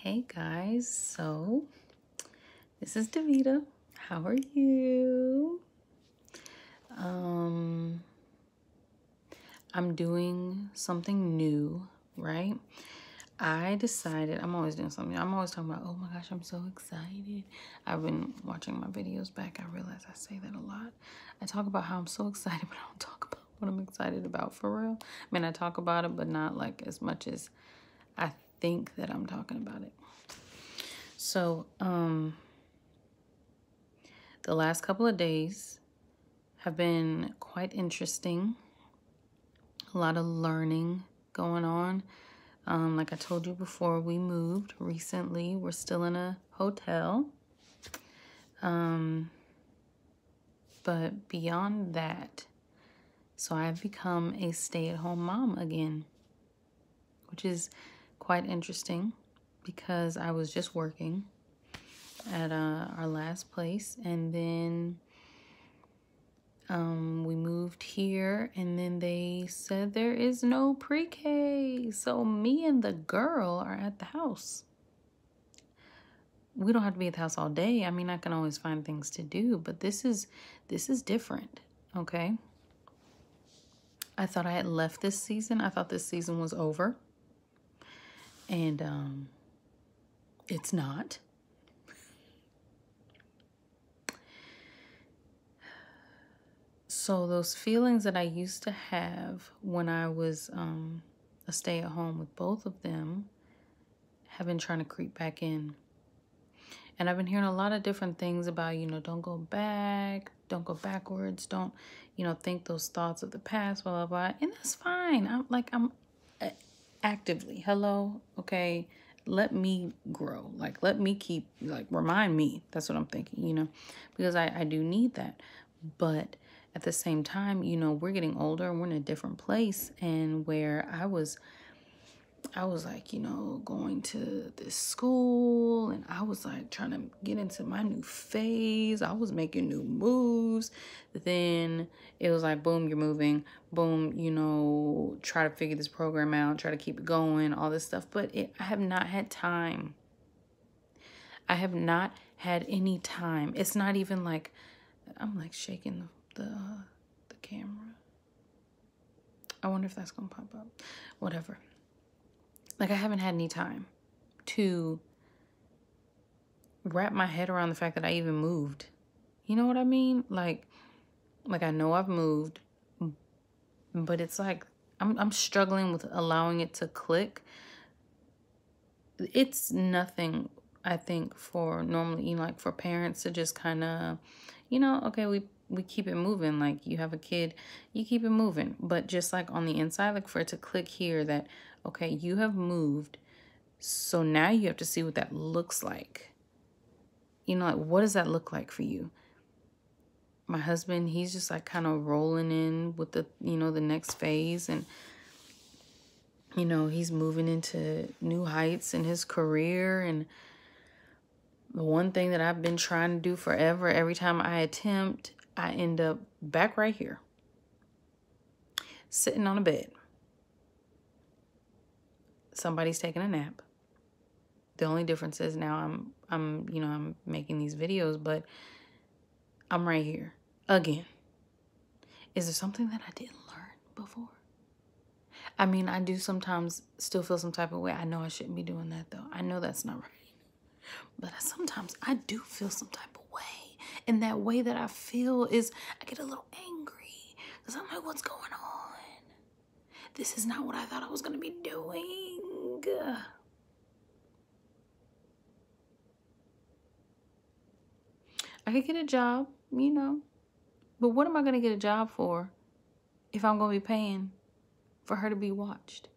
Hey guys, so this is Davita. How are you? I'm doing something new, right? I decided I'm always doing something. I'm always talking about, oh my gosh, I'm so excited. I've been watching my videos back. I realize I say that a lot. I talk about how I'm so excited, but I don't talk about what I'm excited about for real. I mean, I talk about it, but not like as much as I think that I'm talking about it. So, the last couple of days have been quite interesting. A lot of learning going on. Like I told you before, we moved recently. We're still in a hotel. But beyond that, so I've become a stay-at-home mom again, which is quite interesting because I was just working at our last place, and then we moved here, and then they said there is no pre-K. So me and the girl are at the house. We don't have to be at the house all day. I mean, I can always find things to do, but this is different, okay? I thought I had left this season. I thought this season was over. And it's not. So those feelings that I used to have when I was a stay-at-home with both of them have been trying to creep back in. And I've been hearing a lot of different things about, don't go back, don't go backwards, don't, think those thoughts of the past, blah, blah, blah. And that's fine. I'm actively, hello, okay, let me grow. Like, let me keep, remind me. That's what I'm thinking, because I do need that. But at the same time, we're getting older and we're in a different place. And where I was like, going to this school, and I was like trying to get into my new phase. I was making new moves. Then it was like, boom, you're moving. Boom, try to figure this program out, try to keep it going, all this stuff. But I have not had time. I have not had any time. It's not even like, I'm like shaking the camera. I wonder if that's gonna pop up. Whatever. Like, I haven't had any time to wrap my head around the fact that I even moved. You know what I mean? Like I know I've moved, but it's like I'm struggling with allowing it to click. It's nothing, I think, for normally, like for parents to just kind of, okay, we keep it moving. Like, you have a kid, you keep it moving. But just like on the inside, like for it to click here that, okay, you have moved. So now you have to see what that looks like. Like, what does that look like for you? My husband, he's just like kind of rolling in with the, the next phase. And, he's moving into new heights in his career. And the one thing that I've been trying to do forever, every time I attempt, I end up back right here, sitting on a bed. Somebody's taking a nap. The only difference is now I'm making these videos, but I'm right here again. Is there something that I didn't learn before? I mean, I do sometimes still feel some type of way. I know I shouldn't be doing that, though. I know that's not right. But sometimes I do feel some type of way. And that way that I feel is I get a little angry. Because I'm like, what's going on? This is not what I thought I was going to be doing. I could get a job, But what am I going to get a job for if I'm going to be paying for her to be watched?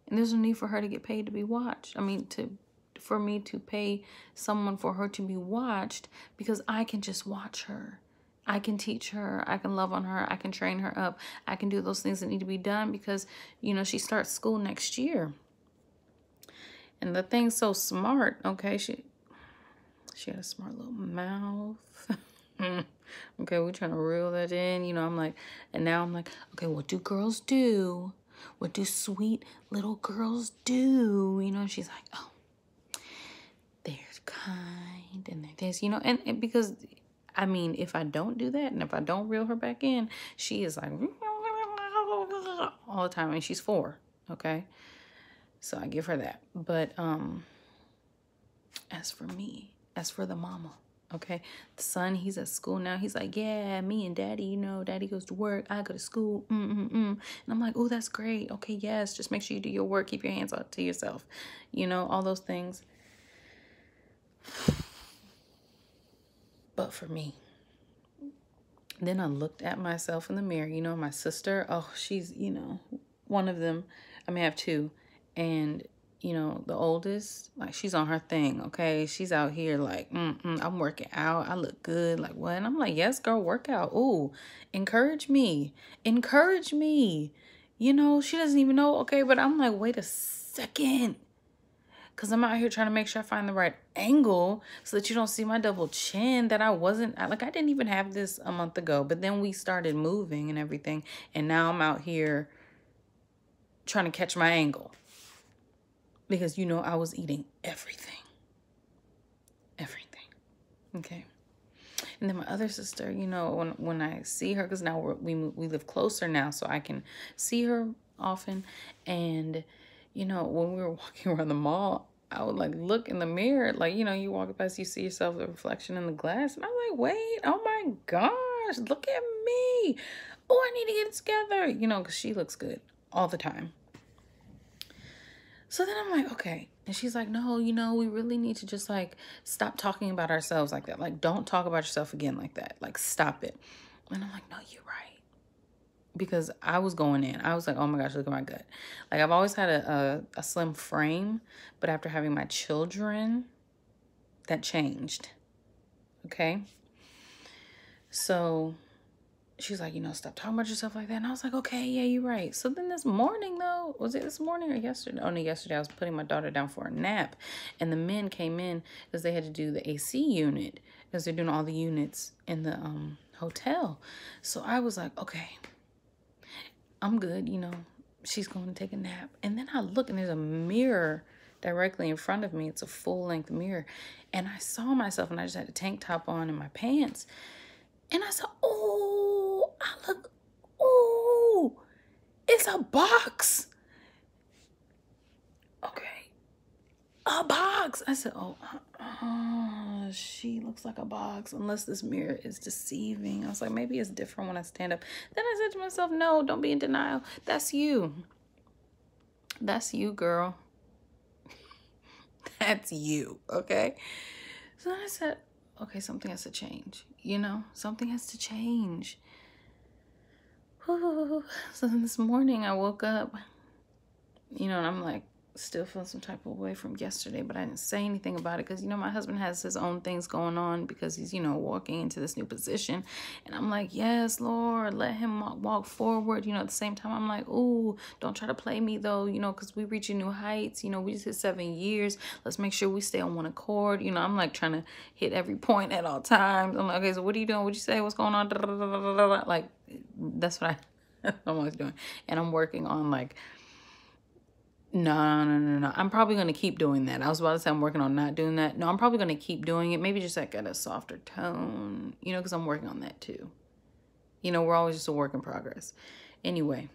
And there's no need for her to get paid to be watched. I mean, for me to pay someone for her to be watched, because I can just watch her. I can teach her. I can love on her. I can train her up. I can do those things that need to be done because, she starts school next year. And the thing's so smart, okay? She had a smart little mouth. Okay, we're trying to reel that in. I'm like, and now I'm like, okay, what do girls do? What do sweet little girls do? And she's like, oh, kind and they're this, you know, and because, I mean, if I don't do that and if I don't reel her back in, she is like all the time. And she's 4, okay? So I give her that. But as for me, as for the mama, okay, the son, he's at school now. He's like, yeah, me and daddy, you know, daddy goes to work, I go to school. And I'm like, oh, that's great. Okay, yes, just make sure you do your work. Keep your hands out to yourself. You know, all those things. But for me, then I looked at myself in the mirror. You know, my sister, oh, she's, you know, one of them. I may have 2. And, you know, the oldest, like, she's on her thing, okay? She's out here like, I'm working out. I look good. Like, what? And I'm like, yes, girl, work out. Ooh, encourage me. Encourage me. You know, she doesn't even know, okay? But I'm like, wait a second. Because I'm out here trying to make sure I find the right angle so that you don't see my double chin that I didn't even have this a month ago. But then we started moving and everything. And now I'm out here trying to catch my angle. Because, you know, I was eating everything. Everything. Okay. And then my other sister, you know, when I see her, because now we live closer now, so I can see her often. And, you know, when we were walking around the mall, I would like look in the mirror, like, you know, you walk past, you see yourself, the reflection in the glass. And I'm like, wait, oh my gosh, look at me. Oh, I need to get it together, you know, because she looks good all the time. So then I'm like, okay. And she's like, no, you know, we really need to just like stop talking about ourselves like that. Like, don't talk about yourself again like that. Like, stop it. And I'm like, no, you're right. Because I was going in. I was like, oh my gosh, look at my gut. Like, I've always had a slim frame. But after having my children, that changed. Okay? So she's like, you know, stop talking about yourself like that. And I was like, okay, yeah, you're right. So then this morning, though, was it this morning or yesterday? Oh, no, yesterday I was putting my daughter down for a nap. And the men came in because they had to do the AC unit because they're doing all the units in the hotel. So I was like, okay, I'm good. You know, she's going to take a nap. And then I look and there's a mirror directly in front of me. It's a full-length mirror. And I saw myself and I just had a tank top on and my pants. And I said, oh, I look, oh, it's a box. Okay, a box. I said, oh, she looks like a box unless this mirror is deceiving. I was like, maybe it's different when I stand up. Then I said to myself, no, don't be in denial. That's you. That's you, girl. That's you, okay? So then I said, okay, something has to change. You know, something has to change. Whew. So then this morning I woke up, you know, and I'm like, still feeling some type of way from yesterday, but I didn't say anything about it because, you know, my husband has his own things going on because he's, you know, walking into this new position. And I'm like, yes, Lord, let him walk forward. You know, at the same time, I'm like, ooh, don't try to play me though, you know, because we reaching new heights. You know, we just hit 7 years. Let's make sure we stay on one accord. You know, I'm like trying to hit every point at all times. I'm like, okay, so what are you doing? What'd you say? What's going on? Like, that's what I'm always doing. And I'm working on like, no. I'm probably going to keep doing that. I was about to say I'm working on not doing that. No, I'm probably going to keep doing it. Maybe just like at a softer tone, you know, because I'm working on that too. You know, we're always just a work in progress. Anyway,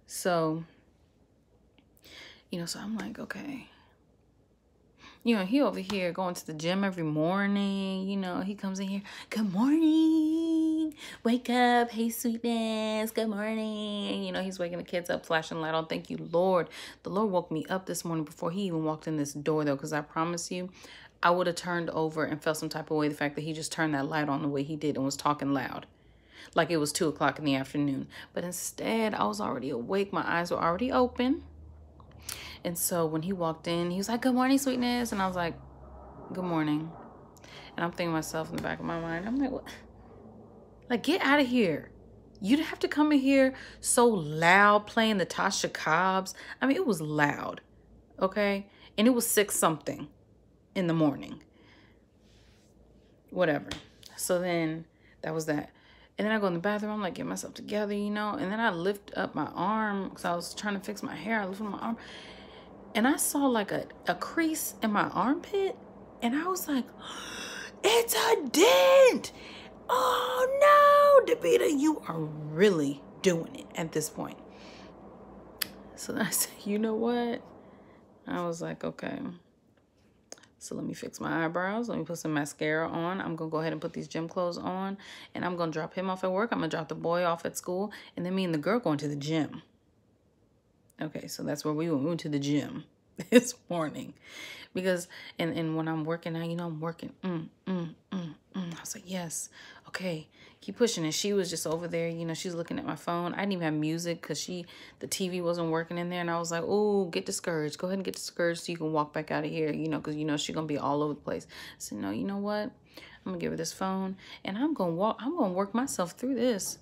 so, you know, so I'm like, okay. You know, he over here going to the gym every morning. You know, he comes in here, good morning, wake up, hey sweetness, good morning. You know, he's waking the kids up, flashing light on. Thank you, Lord. The Lord woke me up this morning before he even walked in this door, though, because I promise you, I would have turned over and felt some type of way. The fact that he just turned that light on the way he did and was talking loud, like it was 2 o'clock in the afternoon. But instead, I was already awake. My eyes were already open. And so when he walked in, he was like, good morning, sweetness. And I was like, good morning. And I'm thinking to myself in the back of my mind, I'm like, what? Like, get out of here. You'd have to come in here so loud playing the Tasha Cobbs. I mean, it was loud, okay? And it was 6-something in the morning. Whatever. So then that was that. And then I go in the bathroom, I'm like, get myself together, you know? And then I lift up my arm because I was trying to fix my hair. I lifted my arm. And I saw like a crease in my armpit. And I was like, it's a dent. Oh no, Davita, you are really doing it at this point. So then I said, you know what? I was like, okay. So let me fix my eyebrows. Let me put some mascara on. I'm going to go ahead and put these gym clothes on. And I'm going to drop him off at work. I'm going to drop the boy off at school. And then me and the girl going to the gym. Okay, so that's where we went to the gym this morning. Because, and when I'm working now, you know, I'm working. I was like, yes, okay, keep pushing. And she was just over there, you know, she's looking at my phone. I didn't even have music because the TV wasn't working in there. And I was like, oh, get discouraged. Go ahead and get discouraged so you can walk back out of here, you know, because, you know, she's going to be all over the place. I said, no, you know what? I'm going to give her this phone and I'm going to work myself through this.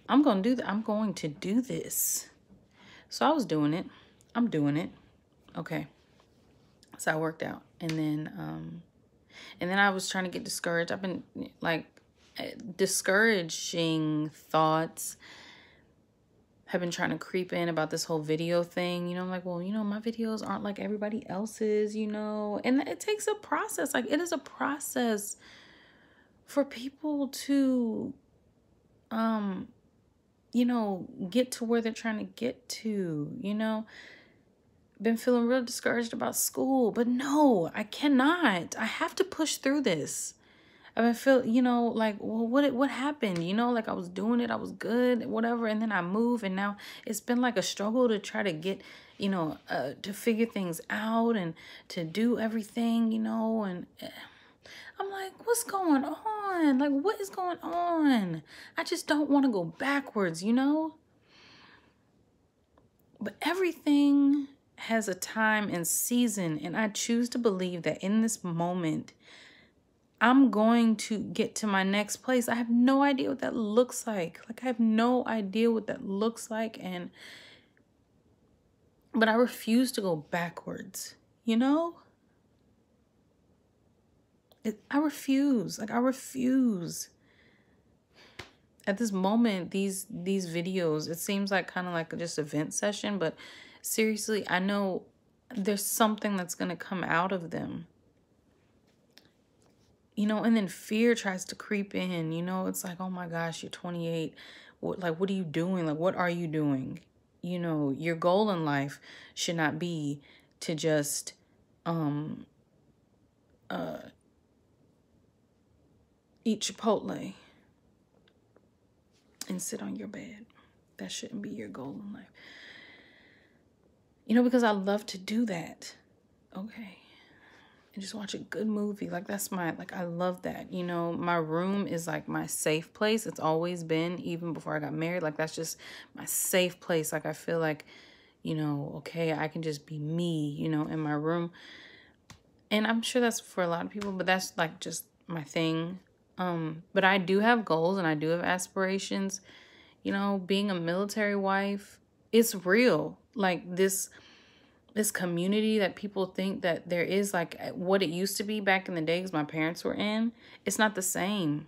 I'm going to do this. So I was doing it. I'm doing it. Okay. So I worked out, and then I was trying to get discouraged. I've been like, discouraging thoughts have been trying to creep in about this whole video thing. You know, I'm like, well, you know, my videos aren't like everybody else's, you know, and it takes a process. Like, it is a process for people to, you know, get to where they're trying to get to, you know. Been feeling real discouraged about school, but no, I cannot. I have to push through this. I've been feel, you know, like, well, what happened? You know, like I was doing it, I was good, whatever, and then I move, and now it's been like a struggle to try to get, you know, to figure things out and to do everything, you know, and I'm like, what's going on? Like, what is going on? I just don't want to go backwards, you know? But everything has a time and season, and I choose to believe that in this moment I'm going to get to my next place. I have no idea what that looks like. Like, I have no idea what that looks like, but I refuse to go backwards, you know? I refuse. Like, I refuse. At this moment, these videos, it seems like kind of like just a vent session, but seriously, I know there's something that's going to come out of them. You know, and then fear tries to creep in, you know, it's like, oh my gosh, you're 28. What are you doing? Like, what are you doing? You know, your goal in life should not be to just, eat Chipotle and sit on your bed. That shouldn't be your goal in life. You know, because I love to do that. Okay. And just watch a good movie. Like, that's I love that. You know, my room is like my safe place. It's always been, even before I got married. Like, that's just my safe place. Like, I feel like, you know, okay, I can just be me, you know, in my room. And I'm sure that's for a lot of people, but that's like just my thing. But I do have goals and I do have aspirations. You know, being a military wife, it's real. Like, this community that people think that there is, like what it used to be back in the days my parents were in, it's not the same,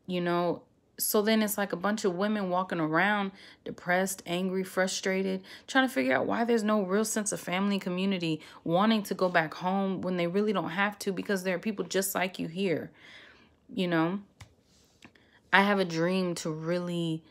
you know. So then it's like a bunch of women walking around depressed, angry, frustrated, trying to figure out why there's no real sense of family, community, wanting to go back home when they really don't have to, because there are people just like you here, you know. I have a dream to really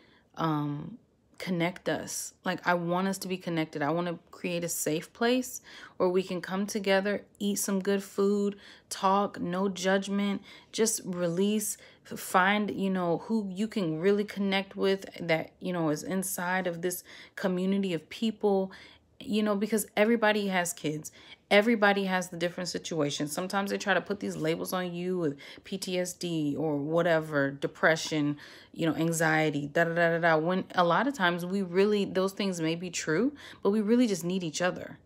connect us. Like, I want us to be connected. I want to create a safe place where we can come together, eat some good food, talk, no judgment, just release, find, you know, who you can really connect with that, you know, is inside of this community of people, you know, because everybody has kids. Everybody has the different situations. Sometimes they try to put these labels on you with PTSD or whatever, depression, you know, anxiety, da-da-da-da-da. When a lot of times those things may be true, but we really just need each other,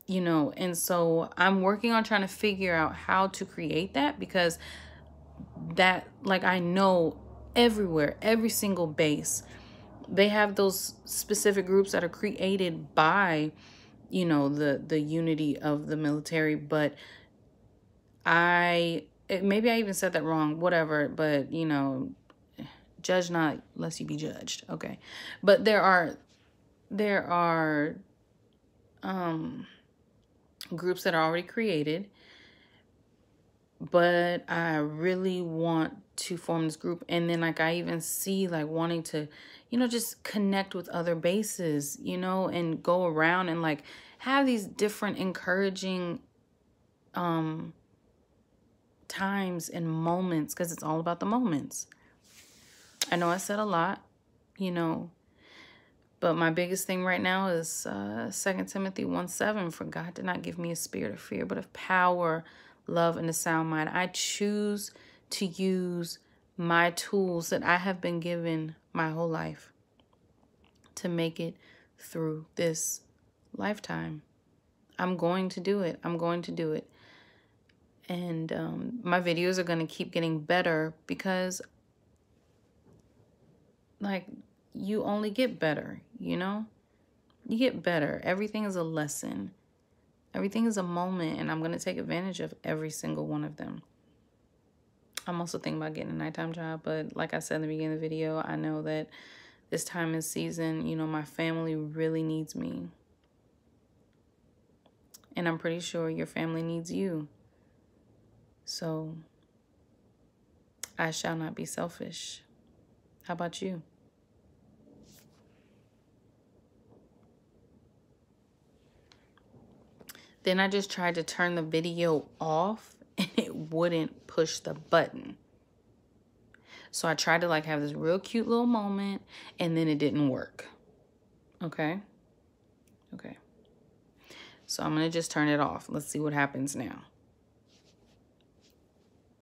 you know. And so I'm working on trying to figure out how to create that, because that, like, I know everywhere, every single base, they have those specific groups that are created by, you know, the unity of the military. But maybe I even said that wrong, whatever, but, you know, judge not lest you be judged. Okay. But there are groups that are already created but I really want to form this group. And then like I even see like wanting to, just connect with other bases, and go around and like have these different encouraging times and moments, because it's all about the moments. I know I said a lot, but my biggest thing right now is 2 Timothy 1:7. For God did not give me a spirit of fear, but of power, love, and a sound mind. I choose to use my tools that I have been given my whole life to make it through this lifetime. I'm going to do it. I'm going to do it. And my videos are going to keep getting better because, like, you only get better, You get better. Everything is a lesson. Everything is a moment, and I'm going to take advantage of every single one of them. I'm also thinking about getting a nighttime job, but like I said in the beginning of the video, I know that this time in season, my family really needs me. And I'm pretty sure your family needs you. So I shall not be selfish. How about you? Then I just tried to turn the video off and it wouldn't push the button. So I tried to like have this real cute little moment and then it didn't work. Okay. Okay. So I'm going to just turn it off. Let's see what happens now.